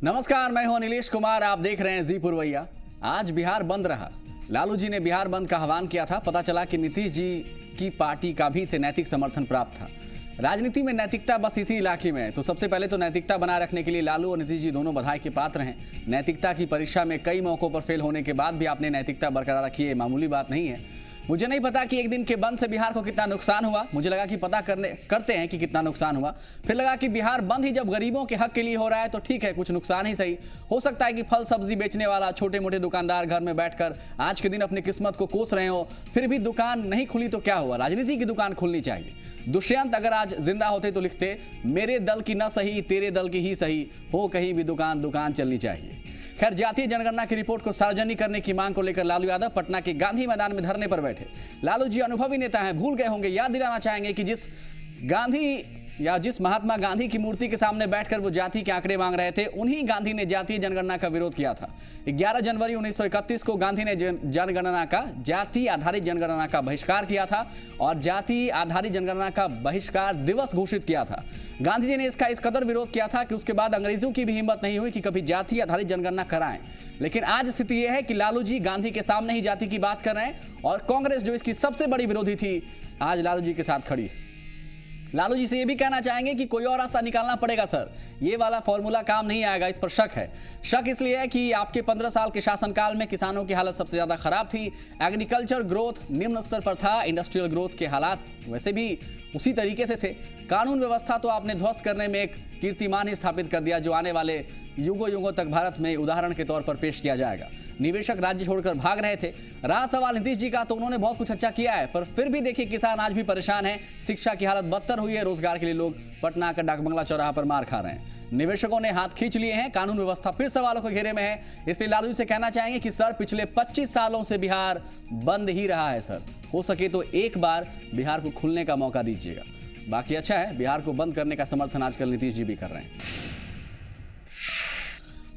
नमस्कार, मैं हूं नीलेश कुमार। आप देख रहे हैं जी पुरवैया। आज बिहार बंद रहा। लालू जी ने बिहार बंद का आह्वान किया था। पता चला कि नीतीश जी की पार्टी का भी इसे नैतिक समर्थन प्राप्त था। राजनीति में नैतिकता बस इसी इलाके में है। तो सबसे पहले तो नैतिकता बनाए रखने के लिए लालू और नीतीश जी दोनों बधाई के पात्र हैं। नैतिकता की परीक्षा में कई मौकों पर फेल होने के बाद भी आपने नैतिकता बरकरार रखी है, मामूली बात नहीं है। मुझे नहीं पता कि एक दिन के बंद से बिहार को कितना नुकसान हुआ। मुझे लगा कि पता करते हैं कि कितना नुकसान हुआ। फिर लगा कि बिहार बंद ही जब गरीबों के हक के लिए हो रहा है तो ठीक है, कुछ नुकसान ही सही। हो सकता है कि फल सब्जी बेचने वाला छोटे मोटे दुकानदार घर में बैठकर आज के दिन अपनी किस्मत को कोस रहे हो, फिर भी दुकान नहीं खुली तो क्या हुआ? राजनीति की दुकान खुलनी चाहिए। दुष्यंत अगर आज जिंदा होते तो लिखते, मेरे दल की न सही तेरे दल की ही सही हो, कहीं भी दुकान चलनी चाहिए। खैर, जातीय जनगणना की रिपोर्ट को सार्वजनिक करने की मांग को लेकर लालू यादव पटना के गांधी मैदान में धरने पर बैठे। लालू जी अनुभवी नेता हैं, भूल गए होंगे, याद दिलाना चाहेंगे कि जिस महात्मा गांधी की मूर्ति के सामने बैठकर वो जाति के आंकड़े मांग रहे थे, उन्हीं गांधी ने जातीय जनगणना का विरोध किया था। 11 जनवरी 1931 को गांधी ने जाति आधारित जनगणना का बहिष्कार किया था और जाति आधारित जनगणना का बहिष्कार दिवस घोषित किया था। गांधी जी ने इसका इस कदर विरोध किया था कि उसके बाद अंग्रेजों की भी हिम्मत नहीं हुई कि कभी जाति आधारित जनगणना कराएं। लेकिन आज स्थिति यह है कि लालू जी गांधी के सामने ही जाति की बात कर रहे हैं और कांग्रेस, जो इसकी सबसे बड़ी विरोधी थी, आज लालू जी के साथ खड़ी है। लालू जी से ये भी कहना चाहेंगे कि कोई और रास्ता निकालना पड़ेगा सर, ये वाला फॉर्मूला काम नहीं आएगा। इस पर शक है। शक इसलिए है कि आपके 15 साल के शासनकाल में किसानों की हालत सबसे ज्यादा खराब थी। एग्रीकल्चर ग्रोथ निम्न स्तर पर था। इंडस्ट्रियल ग्रोथ के हालात वैसे भी उसी तरीके से थे। कानून व्यवस्था तो आपने ध्वस्त करने में एक कीर्तिमान ही स्थापित कर दिया, जो आने वाले युगों तक भारत में उदाहरण के तौर पर पेश किया जाएगा। निवेशक राज्य छोड़कर भाग रहे थे। रहा सवाल नीतीश जी का, तो उन्होंने बहुत कुछ अच्छा किया है, पर फिर भी देखिए किसान आज भी परेशान है। शिक्षा की हालत बदतर हुई है। रोजगार के लिए लोग पटना का डाकबंगला चौराहा पर मार खा रहे हैं। निवेशकों ने हाथ खींच लिए हैं। कानून व्यवस्था फिर सवालों के घेरे में है। इसलिए लालू जी से कहना चाहेंगे कि सर, पिछले 25 सालों से बिहार बंद ही रहा है सर। हो सके तो एक बार बिहार को खुलने का मौका दीजिएगा। बाकी अच्छा है, बिहार को बंद करने का समर्थन आजकल नीतीश जी भी कर रहे हैं।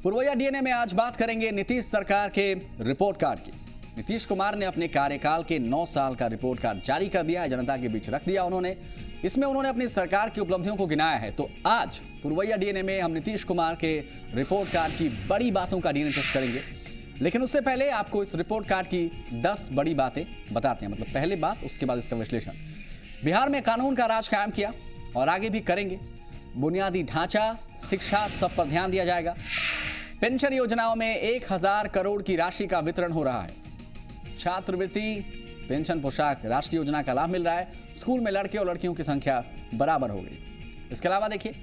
पुरवैया डीएनए में आज बात करेंगे नीतीश सरकार के रिपोर्ट कार्ड की। नीतीश कुमार ने अपने कार्यकाल के 9 साल का रिपोर्ट कार्ड जारी कर दिया है, जनता के बीच रख दिया उन्होंने। इसमें उन्होंने अपनी सरकार की उपलब्धियों को गिनाया है। तो आज पुरवैया डीएनए में हम नीतीश कुमार के रिपोर्ट कार्ड की बड़ी बातों का डीएनए टेस्ट करेंगे। लेकिन उससे पहले आपको इस रिपोर्ट कार्ड की 10 बड़ी बातें बताते हैं। मतलब पहले बात, उसके बाद इसका विश्लेषण। बिहार में कानून का राज कायम किया और आगे भी करेंगे। बुनियादी ढांचा, शिक्षा, सब पर ध्यान दिया जाएगा। पेंशन योजनाओं में 1000 करोड़ की राशि का वितरण हो रहा है। छात्रवृत्ति, पेंशन, पोशाक, राष्ट्रीय योजना का लाभ मिल रहा है। स्कूल में लड़के और लड़कियों की संख्या बराबर हो गई। इसके अलावा देखिए,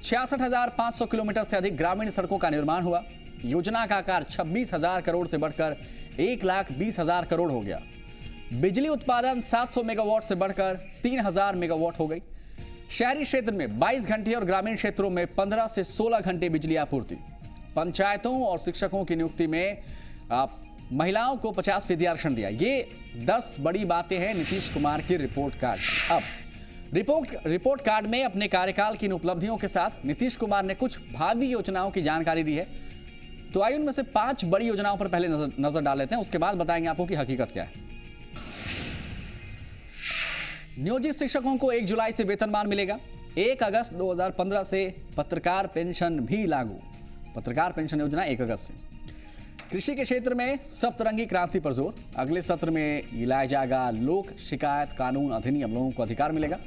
66,500 किलोमीटर से अधिक ग्रामीण सड़कों का निर्माण हुआ। योजना का आकार 26,000 करोड़ से बढ़कर 1,20,000 करोड़ हो गया। बिजली उत्पादन 700 मेगावाट से बढ़कर 3,000 मेगावाट हो गई। शहरी क्षेत्र में 22 घंटे और ग्रामीण क्षेत्रों में 15 से 16 घंटे बिजली आपूर्ति। पंचायतों और शिक्षकों की नियुक्ति में महिलाओं को 50% आरक्षण दिया। ये 10 बड़ी बातें हैं नीतीश कुमार की रिपोर्ट कार्ड। अब रिपोर्ट कार्ड में अपने कार्यकाल की इन उपलब्धियों के साथ नीतीश कुमार ने कुछ भावी योजनाओं की जानकारी दी है। तो आइए उनमें से 5 बड़ी योजनाओं पर पहले नजर डाल लेते हैं, उसके बाद बताएंगे आपको कि हकीकत क्या है। नियोजित शिक्षकों को 1 जुलाई से वेतनमान मिलेगा। 1 अगस्त 2015 से पत्रकार पेंशन भी लागू। पत्रकार पेंशन योजना 1 अगस्त से। कृषि के क्षेत्र में सप्तरंगी क्रांति पर जोर। अगले सत्र में लाया जाएगा लोक शिकायत कानून अधिनियम। लोगों को अधिकार मिलेगा।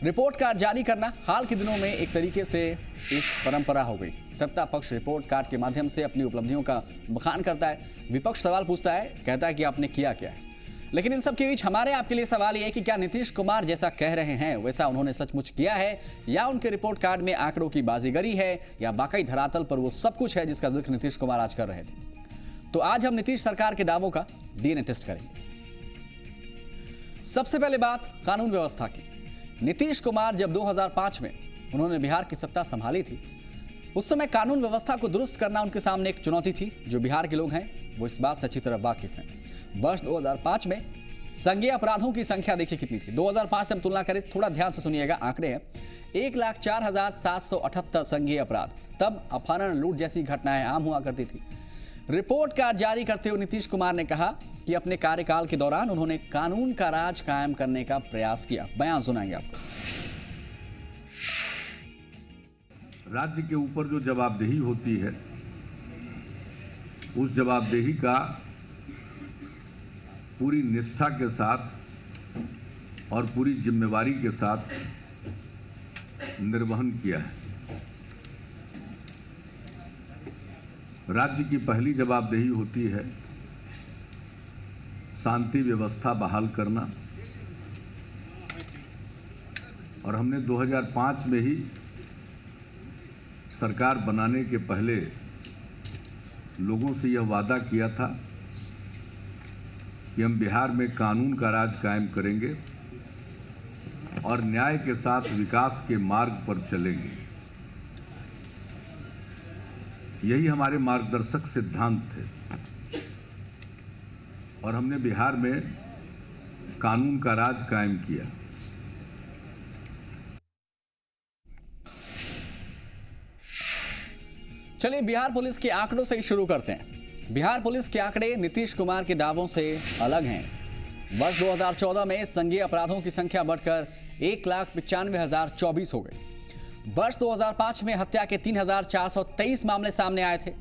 रिपोर्ट कार्ड जारी करना हाल के दिनों में एक तरीके से एक परंपरा हो गई। सत्ता पक्ष रिपोर्ट कार्ड के माध्यम से अपनी उपलब्धियों का बखान करता है। विपक्ष सवाल पूछता है, कहता है कि आपने किया क्या है। लेकिन इन सब के बीच हमारे आपके लिए सवाल यह है कि क्या नीतीश कुमार जैसा कह रहे हैं वैसा उन्होंने सचमुच किया है, या उनके रिपोर्ट कार्ड में आंकड़ों की बाजीगरी है, या वाकई धरातल पर वो सब कुछ है जिसका जिक्र नीतीश कुमार आज कर रहे थे। तो आज हम नीतीश सरकार के दावों का डीएनए टेस्ट करेंगे। सबसे पहले बात कानून व्यवस्था की। नीतीश कुमार जब 2005 में उन्होंने बिहार की सत्ता संभाली थी, उस समय कानून व्यवस्था को दुरुस्त करना उनके सामने एक चुनौती थी। जो बिहार के लोग हैं वो इस बात से अच्छी तरह वाकिफ हैं। वर्ष 2005 में संज्ञेय अपराधों की संख्या देखिए कितनी थी। 2005 से हम तुलना करें, थोड़ा ध्यान से सुनिएगा, आंकड़े हैं 1,04,778 संज्ञेय अपराध। तब अपहरण, लूट जैसी घटनाएं आम हुआ करती थी। रिपोर्ट कार्ड जारी करते हुए नीतीश कुमार ने कहा कि अपने कार्यकाल के दौरान उन्होंने कानून का राज कायम करने का प्रयास किया। बयान सुनाएंगे आपको। राज्य के ऊपर जो जवाबदेही होती है उस जवाबदेही का पूरी निष्ठा के साथ और पूरी जिम्मेवारी के साथ निर्वहन किया है। राज्य की पहली जवाबदेही होती है शांति व्यवस्था बहाल करना, और हमने 2005 में ही सरकार बनाने के पहले लोगों से यह वादा किया था कि हम बिहार में कानून का राज कायम करेंगे और न्याय के साथ विकास के मार्ग पर चलेंगे। यही हमारे मार्गदर्शक सिद्धांत थे और हमने बिहार में कानून का राज कायम किया। चलिए बिहार पुलिस के आंकड़ों से ही शुरू करते हैं। बिहार पुलिस के आंकड़े नीतीश कुमार के दावों से अलग हैं। वर्ष 2014 में संज्ञेय अपराधों की संख्या बढ़कर 1,95,024 हो गई। वर्ष 2005 में हत्या के 3,423 मामले सामने आए थे।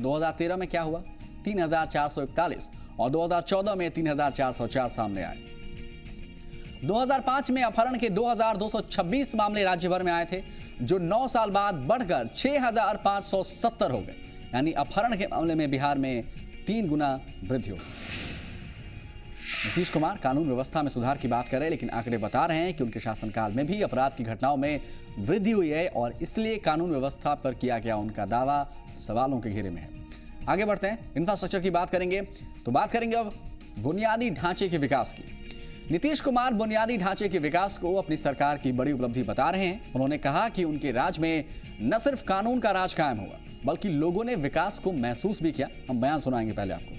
2013 में क्या हुआ? 3,441 और 2014 में 3,404 सामने आए। 2005 में अपहरण के 2,226 मामले राज्य भर में आए थे, जो 9 साल बाद बढ़कर 6,570 हो गए। यानी अपहरण के मामले में बिहार में 3 गुना वृद्धि हो गई। नीतीश कुमार कानून व्यवस्था में सुधार की बात कर रहे हैं, लेकिन आंकड़े बता रहे हैं कि उनके शासनकाल में भी अपराध की घटनाओं में वृद्धि हुई है और इसलिए कानून व्यवस्था पर किया गया उनका दावा सवालों के घेरे में है। आगे बढ़ते हैं, इंफ्रास्ट्रक्चर की बात करेंगे तो बात करेंगे अब बुनियादी ढांचे के विकास की। नीतीश कुमार बुनियादी ढांचे के विकास को अपनी सरकार की बड़ी उपलब्धि बता रहे हैं। उन्होंने कहा कि उनके राज में न सिर्फ कानून का राज कायम हुआ, बल्कि लोगों ने विकास को महसूस भी किया। हम बयान सुनाएंगे पहले आपको।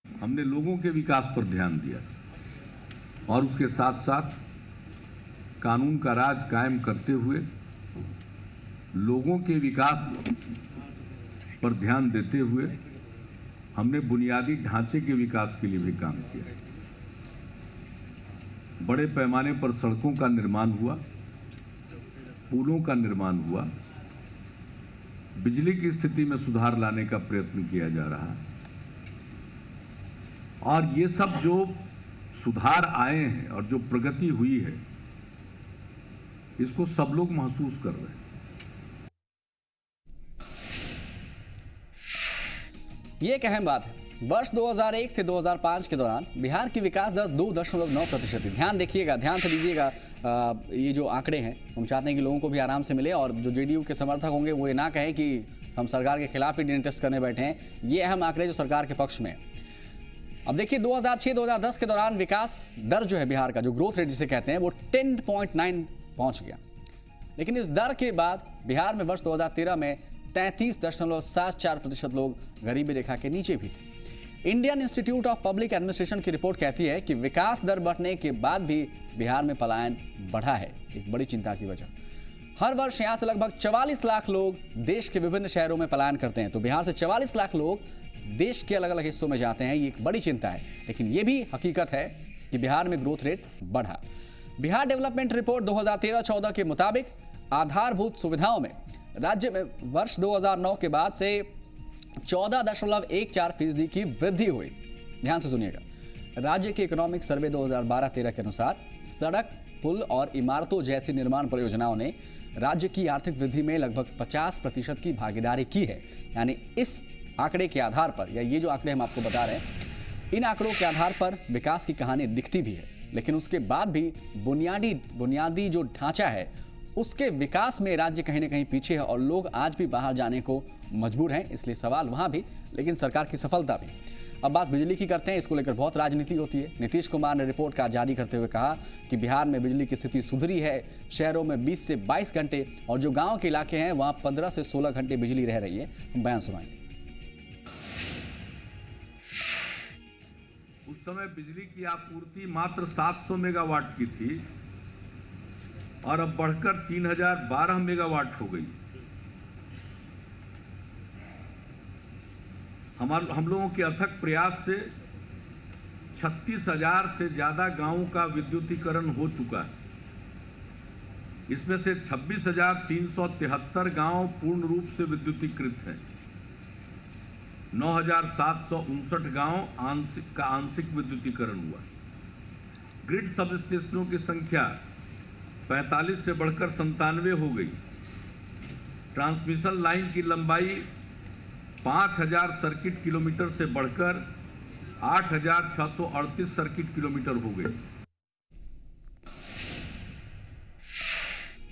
हमने लोगों के विकास पर ध्यान दिया और उसके साथ साथ कानून का राज कायम करते हुए लोगों के विकास पर ध्यान देते हुए हमने बुनियादी ढांचे के विकास के लिए भी काम किया। बड़े पैमाने पर सड़कों का निर्माण हुआ, पुलों का निर्माण हुआ, बिजली की स्थिति में सुधार लाने का प्रयत्न किया जा रहा है। और ये सब जो सुधार आए हैं और जो प्रगति हुई है, इसको सब लोग महसूस कर रहे हैं। ये एक अहम बात है। वर्ष 2001 से 2005 के दौरान बिहार की विकास दर 2.9% थी। ध्यान देखिएगा, ध्यान से लीजिएगा। ये जो आंकड़े हैं, हम चाहते हैं कि लोगों को भी आराम से मिले और जो जेडीयू के समर्थक होंगे वो ये ना कहें कि हम सरकार के खिलाफ ही डीएनए टेस्ट करने बैठे हैं। ये अहम आंकड़े जो सरकार के पक्ष में। अब देखिए 2006-2010 के दौरान विकास दर जो है बिहार का, जो ग्रोथ रेट जिसे कहते हैं, वो 10.9 पहुंच गया। लेकिन इस दर के बाद बिहार में वर्ष 2013 में 33.74% लोग गरीबी रेखा के नीचे भी थे। Indian institute of public administration की रिपोर्ट कहती है कि विकास दर बढ़ने के बाद भी बिहार में पलायन बढ़ा है, एक बड़ी चिंता की वजह। हर वर्ष यहां से लगभग 44 लाख लोग देश के विभिन्न शहरों में पलायन करते हैं। तो बिहार से 44 लाख लोग देश के अलग अलग हिस्सों में जाते हैं, ये एक बड़ी चिंता है। लेकिन ये भी हकीकत है कि बिहार में ग्रोथ रेट बढ़ा। बिहार डेवलपमेंट रिपोर्ट 2013-14 के मुताबिक आधारभूत सुविधाओं में राज्य में वर्ष 2009 के बाद से 14.14% की वृद्धि हुई। ध्यान से सुनिएगा। राज्य के इकोनॉमिक सर्वे 2012-13 के अनुसार सड़क, पुल और इमारतों जैसी निर्माण परियोजनाओं ने राज्य की आर्थिक वृद्धि में लगभग 50% की भागीदारी की है। यानी इस आंकड़े के आधार पर, या ये जो आंकड़े हम आपको बता रहे हैं, इन आंकड़ों के आधार पर विकास की कहानी दिखती भी है। लेकिन उसके बाद भी बुनियादी जो ढांचा है उसके विकास में राज्य कहीं ना कहीं पीछे है और लोग आज भी बाहर जाने को मजबूर हैं। इसलिए सवाल वहां भी, लेकिन सरकार की सफलता भी। अब बात बिजली की करते हैं। इसको लेकर बहुत राजनीति होती है। नीतीश कुमार ने रिपोर्ट का जारी करते हुए कहा कि बिहार में बिजली की स्थिति सुधरी है। शहरों में 20 से 22 घंटे और जो गांव के इलाके हैं वहां 15 से 16 घंटे बिजली रह रही है। हम बयान सुनाएंगे। उस समय बिजली की आपूर्ति मात्र 700 मेगावाट की थी और अब बढ़कर 3012 मेगावाट हो गई। हम लोगों के अथक प्रयास से 36,000 से ज्यादा गांवों का विद्युतीकरण हो चुका है। इसमें से 26,373 गांव पूर्ण रूप से विद्युतीकृत हैं। 9,759 गांव आंशिक विद्युतीकरण हुआ। ग्रिड सब स्टेशनों की संख्या 45 से बढ़कर 97 हो गई। ट्रांसमिशन लाइन की लंबाई 5,000 सर्किट किलोमीटर से बढ़कर 8,638 सर्किट किलोमीटर हो गई।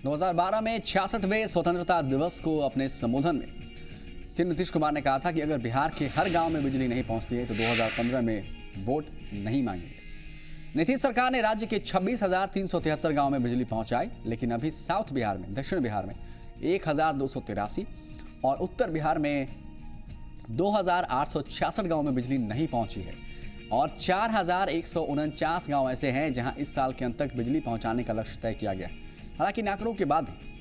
2012 में 66वें स्वतंत्रता दिवस को अपने संबोधन में सीएम नीतीश कुमार ने कहा था कि अगर बिहार के हर गांव में बिजली नहीं पहुंचती है तो 2015 में वोट नहीं मांगेंगे। नीतीश सरकार ने राज्य के 26,373 गांव में बिजली पहुंचाई, लेकिन अभी साउथ बिहार में, दक्षिण बिहार में 1,283 और उत्तर बिहार में 2,866 गांव में बिजली नहीं पहुंची है और 4,149 गांव ऐसे हैं जहां इस साल के अंत तक बिजली पहुंचाने का लक्ष्य तय किया गया है। हालांकि इन आंकड़ों के बाद भी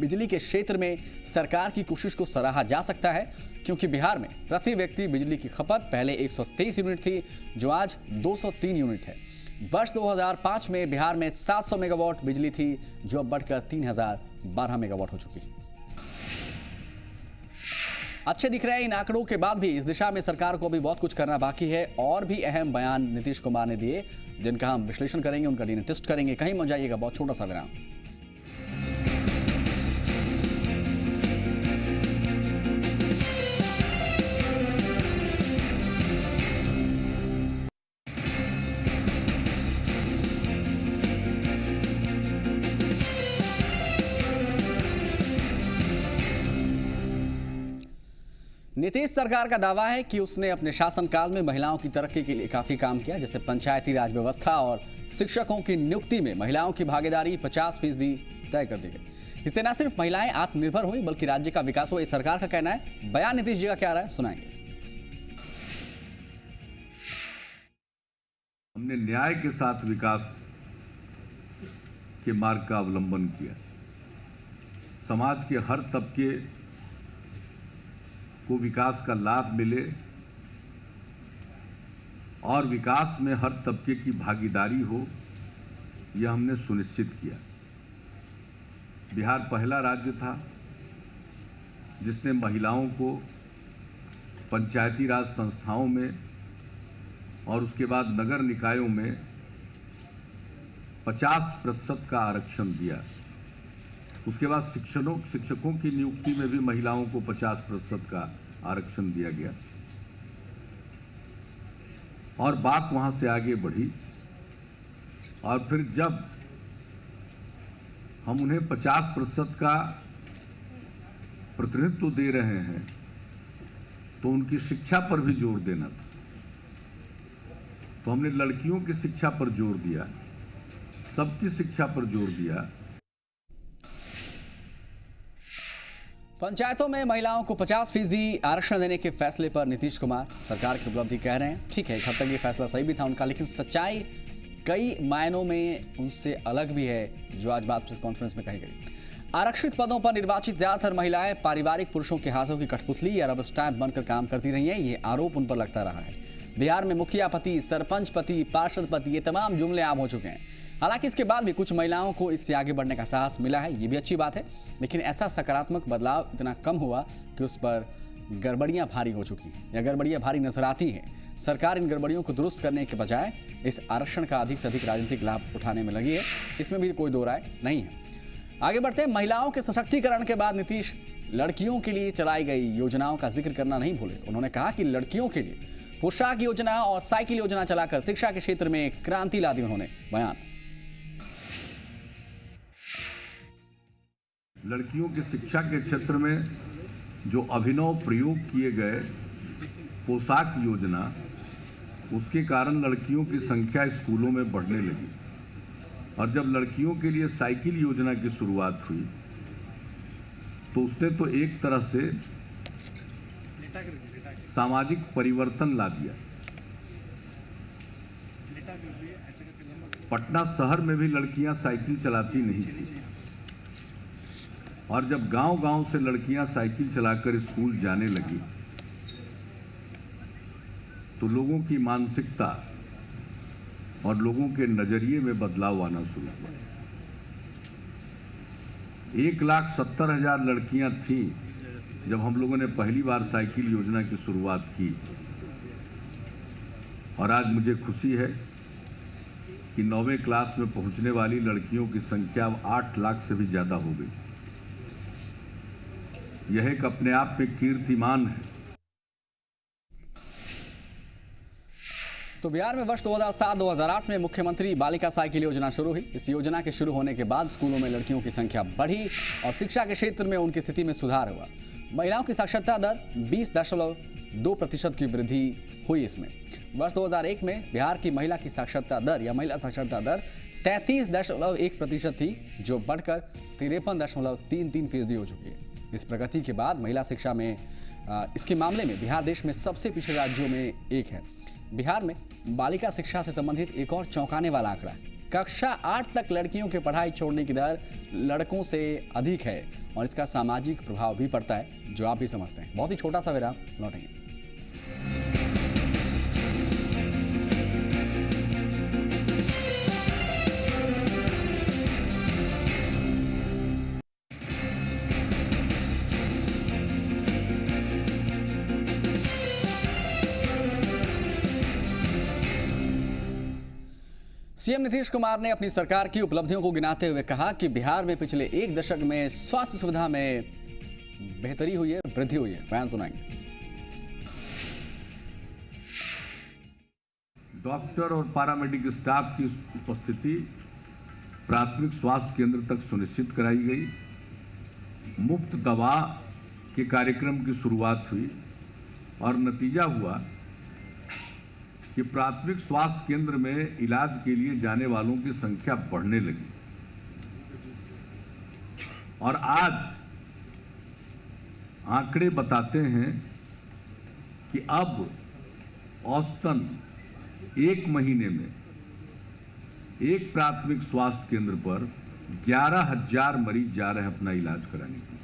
बिजली के क्षेत्र में सरकार की कोशिश को सराहा जा सकता है, क्योंकि बिहार में प्रति व्यक्ति बिजली की खपत पहले 123 यूनिट थी, जो आज 203 यूनिट है। वर्ष 2005 में बिहार में 700 मेगावाट बिजली थी, जो अब बढ़कर 3,012 मेगावाट हो चुकी है। अच्छे दिख रहे हैं इन आंकड़ों के बाद भी इस दिशा में सरकार को भी बहुत कुछ करना बाकी है। और भी अहम बयान नीतीश कुमार ने दिए, जिनका हम विश्लेषण करेंगे, उनका डीएनए टेस्ट करेंगे। कहीं मत जाइएगा, बहुत छोटा सा विराम। नीतीश सरकार का दावा है कि उसने अपने शासनकाल में महिलाओं की तरक्की के लिए काफी काम किया, जैसे पंचायती राज व्यवस्था और शिक्षकों की नियुक्ति में महिलाओं की भागीदारी 50% तय कर दी गई। इससे न सिर्फ महिलाएं आत्मनिर्भर हुई, बल्कि राज्य का विकास हुआ, ये सरकार का कहना है। बयान नीतीश जी का क्या रहा है, सुनाएंगे। हमने न्याय के साथ विकास के मार्ग का अवलंबन किया। समाज के हर तबके को विकास का लाभ मिले और विकास में हर तबके की भागीदारी हो, यह हमने सुनिश्चित किया। बिहार पहला राज्य था जिसने महिलाओं को पंचायती राज संस्थाओं में और उसके बाद नगर निकायों में 50% का आरक्षण दिया। उसके बाद शिक्षकों की नियुक्ति में भी महिलाओं को 50% का आरक्षण दिया गया और बात वहां से आगे बढ़ी। और फिर जब हम उन्हें 50% का प्रतिनिधित्व दे रहे हैं तो उनकी शिक्षा पर भी जोर देना था। तो हमने लड़कियों की शिक्षा पर जोर दिया, सबकी शिक्षा पर जोर दिया। पंचायतों में महिलाओं को 50% आरक्षण देने के फैसले पर नीतीश कुमार सरकार की उपलब्धि कह रहे हैं। ठीक है, एक हद तक ये फैसला सही भी था उनका, लेकिन सच्चाई कई मायनों में उनसे अलग भी है, जो आज बात प्रेस कॉन्फ्रेंस में कही गई। आरक्षित पदों पर निर्वाचित ज्यादातर महिलाएं पारिवारिक पुरुषों के हाथों की कठपुतली या रबर स्टैंप बनकर काम करती रही हैं, ये आरोप उन पर लगता रहा है। बिहार में मुखिया पति, सरपंच पति, पार्षद पति, ये तमाम जुमले आम हो चुके हैं। हालांकि इसके बाद भी कुछ महिलाओं को इससे आगे बढ़ने का साहस मिला है, ये भी अच्छी बात है, लेकिन ऐसा सकारात्मक बदलाव इतना कम हुआ कि उस पर गड़बड़ियां भारी हो चुकी हैं या गड़बड़ियां भारी नजर आती हैं। सरकार इन गड़बड़ियों को दुरुस्त करने के बजाय इस आरक्षण का अधिक से अधिक राजनीतिक लाभ उठाने में लगी है, इसमें भी कोई दो राय नहीं है। आगे बढ़ते हैं। महिलाओं के सशक्तिकरण के बाद नीतीश लड़कियों के लिए चलाई गई योजनाओं का जिक्र करना नहीं भूले। उन्होंने कहा कि लड़कियों के लिए पोशाक योजना और साइकिल योजना चलाकर शिक्षा के क्षेत्र में क्रांति ला दी उन्होंने। बयान। लड़कियों की शिक्षा के क्षेत्र में जो अभिनव प्रयोग किए गए पोशाक योजना, उसके कारण लड़कियों की संख्या स्कूलों में बढ़ने लगी। और जब लड़कियों के लिए साइकिल योजना की शुरुआत हुई तो उसने तो एक तरह से सामाजिक परिवर्तन ला दिया। पटना शहर में भी लड़कियां साइकिल चलाती नहीं थी और जब गांव-गांव से लड़कियां साइकिल चलाकर स्कूल जाने लगी तो लोगों की मानसिकता और लोगों के नजरिए में बदलाव आना शुरू हुआ। 1,70,000 लड़कियां थी जब हम लोगों ने पहली बार साइकिल योजना की शुरुआत की। और आज मुझे खुशी है कि 9वीं क्लास में पहुंचने वाली लड़कियों की संख्या अब 8 लाख से भी ज्यादा हो गई। यह एक अपने आप में कीर्तिमान है। तो बिहार में वर्ष 2007-2008 में मुख्यमंत्री बालिका साइकिल योजना शुरू हुई। इस योजना के शुरू होने के बाद स्कूलों में लड़कियों की संख्या बढ़ी और शिक्षा के क्षेत्र में उनकी स्थिति में सुधार हुआ। महिलाओं की साक्षरता दर 20.2% की वृद्धि हुई। इसमें वर्ष 2001 में बिहार की महिला की साक्षरता दर या महिला साक्षरता दर 33.1% थी, जो बढ़कर 53.33% हो चुकी है। इस प्रगति के बाद महिला शिक्षा में इसके मामले में बिहार देश में सबसे पिछड़े राज्यों में एक है। बिहार में बालिका शिक्षा से संबंधित एक और चौंकाने वाला आंकड़ा है। कक्षा 8 तक लड़कियों की पढ़ाई छोड़ने की दर लड़कों से अधिक है और इसका सामाजिक प्रभाव भी पड़ता है, जो आप भी समझते हैं। बहुत ही छोटा सा विराम, लौटेंगे। सीएम नीतीश कुमार ने अपनी सरकार की उपलब्धियों को गिनाते हुए कहा कि बिहार में पिछले एक दशक में स्वास्थ्य सुविधा में बेहतरी हुई है, वृद्धि हुई है। बयान सुनाएंगे। डॉक्टर और पैरामेडिकल स्टाफ की उपस्थिति प्राथमिक स्वास्थ्य केंद्र तक सुनिश्चित कराई गई। मुफ्त दवा के कार्यक्रम की शुरुआत हुई और नतीजा हुआ कि प्राथमिक स्वास्थ्य केंद्र में इलाज के लिए जाने वालों की संख्या बढ़ने लगी और आज आंकड़े बताते हैं कि अब औसतन एक महीने में एक प्राथमिक स्वास्थ्य केंद्र पर 11,000 मरीज जा रहे हैं अपना इलाज कराने के लिए।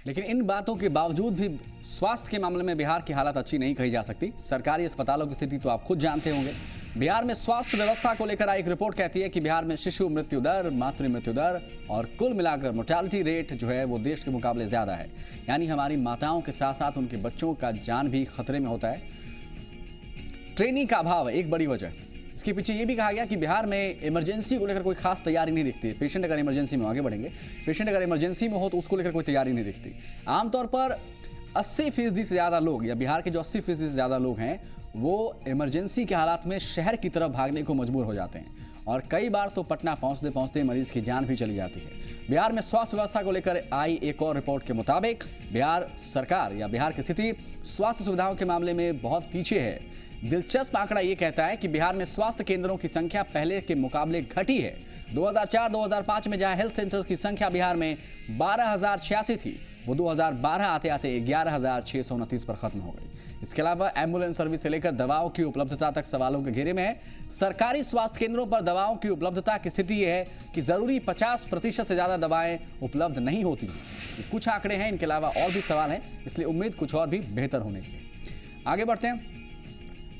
लेकिन इन बातों के बावजूद भी स्वास्थ्य के मामले में बिहार की हालत अच्छी नहीं कही जा सकती। सरकारी अस्पतालों की स्थिति तो आप खुद जानते होंगे। बिहार में स्वास्थ्य व्यवस्था को लेकर एक रिपोर्ट कहती है कि बिहार में शिशु मृत्यु दर, मातृ मृत्यु दर और कुल मिलाकर मोर्टालिटी रेट जो है वो देश के मुकाबले ज्यादा है। यानी हमारी माताओं के साथ साथ उनके बच्चों का जान भी खतरे में होता है। ट्रेनिंग का अभाव है एक बड़ी वजह। इसके पीछे ये भी कहा गया कि बिहार में इमरजेंसी को लेकर कोई खास तैयारी नहीं दिखती है। पेशेंट अगर इमरजेंसी में, आगे बढ़ेंगे, पेशेंट अगर इमरजेंसी में हो तो उसको लेकर कोई तैयारी नहीं दिखती। आमतौर पर 80% से ज़्यादा लोग या बिहार के जो 80% से ज़्यादा लोग हैं वो इमरजेंसी के हालात में शहर की तरफ भागने को मजबूर हो जाते हैं और कई बार तो पटना पहुंचते पहुंचते मरीज की जान भी चली जाती है। बिहार में स्वास्थ्य व्यवस्था को लेकर आई एक और रिपोर्ट के मुताबिक बिहार सरकार या बिहार की स्थिति स्वास्थ्य सुविधाओं के मामले में बहुत पीछे है। दिलचस्प आंकड़ा ये कहता है कि बिहार में स्वास्थ्य केंद्रों की संख्या पहले के मुकाबले घटी है। 2004-2005 में जहां हेल्थ सेंटर्स की संख्या बिहार में 12,086 थी, वो 2012 आते आते 11,629 पर खत्म हो गई। इसके अलावा एम्बुलेंस सर्विस से लेकर दवाओं की उपलब्धता तक सवालों के घेरे में है। सरकारी स्वास्थ्य केंद्रों पर दवाओं की उपलब्धता की स्थिति यह है कि जरूरी 50% से ज्यादा दवाएं उपलब्ध नहीं होती। कुछ आंकड़े हैं, इनके अलावा और भी सवाल हैं, इसलिए उम्मीद कुछ और भी बेहतर होने की। आगे बढ़ते हैं।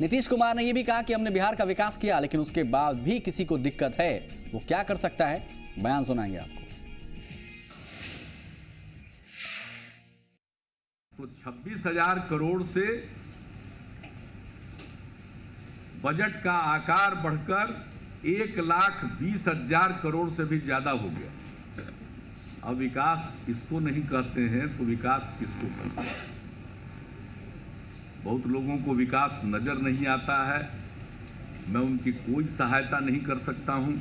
नीतीश कुमार ने यह भी कहा कि हमने बिहार का विकास किया, लेकिन उसके बाद भी किसी को दिक्कत है, वो क्या कर सकता है, बयान सुनाएंगे आपको। तो 26,000 करोड़ से बजट का आकार बढ़कर 1,20,000 करोड़ से भी ज्यादा हो गया। अब विकास इसको नहीं कहते हैं तो विकास किसको कहते हैं? बहुत लोगों को विकास नजर नहीं आता है। मैं उनकी कोई सहायता नहीं कर सकता हूं।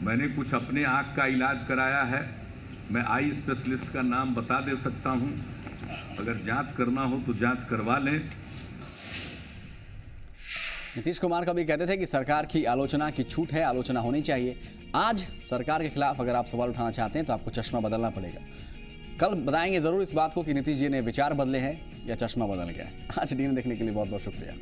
मैंने कुछ अपने आंख का इलाज कराया है। मैं आई स्पेशलिस्ट का नाम बता दे सकता हूं। अगर जांच करना हो तो जांच करवा लें। नीतीश कुमार कभी कहते थे कि सरकार की आलोचना की छूट है, आलोचना होनी चाहिए। आज सरकार के खिलाफ अगर आप सवाल उठाना चाहते हैं तो आपको चश्मा बदलना पड़ेगा। कल बताएंगे जरूर इस बात को कि नीतीश जी ने विचार बदले हैं या चश्मा बदल गया है। आज डीएन देखने के लिए बहुत बहुत शुक्रिया।